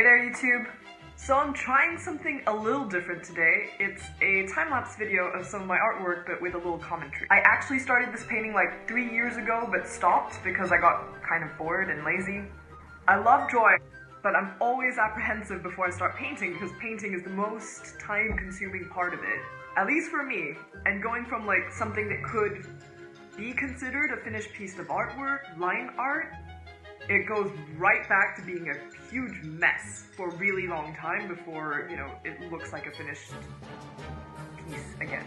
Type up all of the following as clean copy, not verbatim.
there, YouTube! So I'm trying something a little different today. It's a time-lapse video of some of my artwork, but with a little commentary. I actually started this painting like 3 years ago, but stopped because I got kind of bored and lazy. I love drawing, but I'm always apprehensive before I start painting because painting is the most time-consuming part of it. At least for me. And going from like something that could be considered a finished piece of artwork, line art, it goes right back to being a huge mess for a really long time before, you know, it looks like a finished piece again.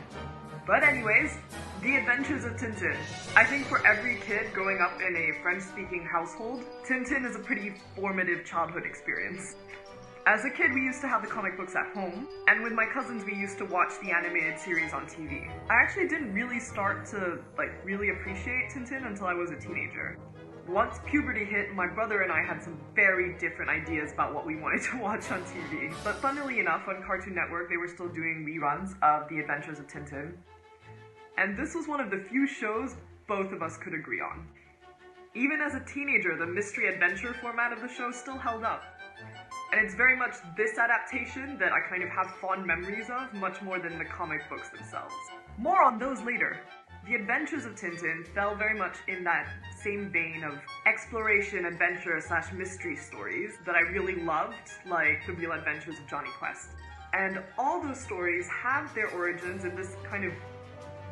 But anyways, The Adventures of Tintin. I think for every kid growing up in a French-speaking household, Tintin is a pretty formative childhood experience. As a kid, we used to have the comic books at home, and with my cousins we used to watch the animated series on TV. I actually didn't really start to, really appreciate Tintin until I was a teenager. Once puberty hit, my brother and I had some very different ideas about what we wanted to watch on TV. But funnily enough, on Cartoon Network, they were still doing reruns of The Adventures of Tintin. And this was one of the few shows both of us could agree on. Even as a teenager, the mystery-adventure format of the show still held up. And it's very much this adaptation that I kind of have fond memories of, much more than the comic books themselves. More on those later. The Adventures of Tintin fell very much in that same vein of exploration, adventure / mystery stories that I really loved, like The Real Adventures of Johnny Quest. And all those stories have their origins in this kind of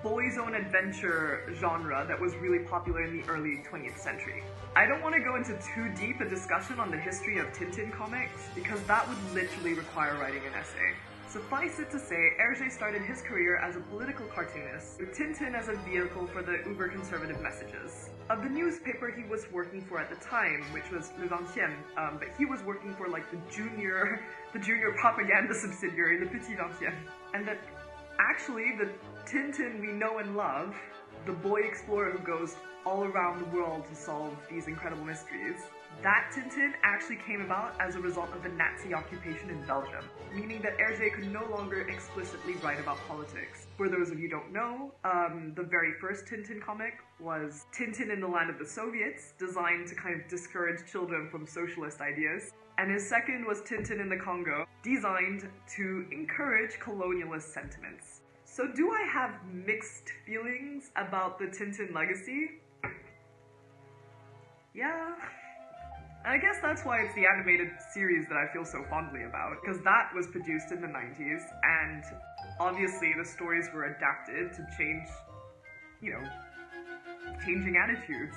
boys' own adventure genre that was really popular in the early 20th century. I don't want to go into too deep a discussion on the history of Tintin comics, because that would literally require writing an essay. Suffice it to say, Hergé started his career as a political cartoonist, with Tintin as a vehicle for the uber-conservative messages of the newspaper he was working for at the time, which was Le Vingtième, but he was working for like the junior propaganda subsidiary, Le Petit Vingtième. And that actually the Tintin we know and love, the boy explorer who goes all around the world to solve these incredible mysteries, that Tintin actually came about as a result of the Nazi occupation in Belgium, meaning that Hergé could no longer explicitly write about politics. For those of you who don't know, the very first Tintin comic was Tintin in the Land of the Soviets, designed to kind of discourage children from socialist ideas. And his second was Tintin in the Congo, designed to encourage colonialist sentiments. So do I have mixed feelings about the Tintin legacy? Yeah. I guess that's why it's the animated series that I feel so fondly about, because that was produced in the 90s, and obviously the stories were adapted to change, changing attitudes.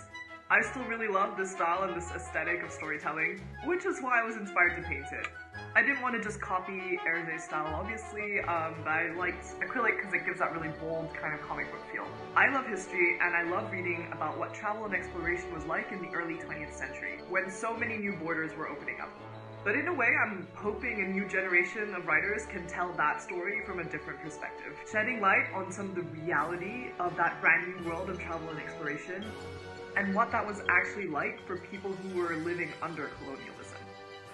I still really love this style and this aesthetic of storytelling, which is why I was inspired to paint it. I didn't want to just copy Hergé's style, obviously, but I liked acrylic because it gives that really bold kind of comic book feel. I love history, and I love reading about what travel and exploration was like in the early 20th century, when so many new borders were opening up. But in a way, I'm hoping a new generation of writers can tell that story from a different perspective, shedding light on some of the reality of that brand new world of travel and exploration, and what that was actually like for people who were living under colonialism.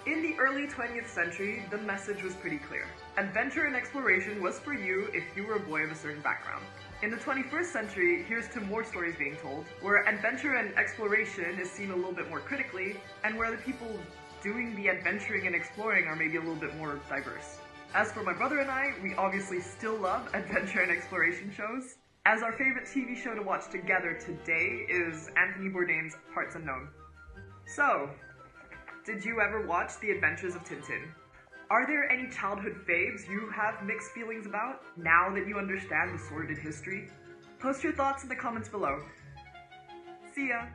In the early 20th century, the message was pretty clear. Adventure and exploration was for you if you were a boy of a certain background. In the 21st century, here's to more stories being told, where adventure and exploration is seen a little bit more critically, and where the people doing the adventuring and exploring are maybe a little bit more diverse. As for my brother and I, we obviously still love adventure and exploration shows, as our favorite TV show to watch together today is Anthony Bourdain's Parts Unknown. So, did you ever watch The Adventures of Tintin? Are there any childhood faves you have mixed feelings about, now that you understand the sordid history? Post your thoughts in the comments below. See ya!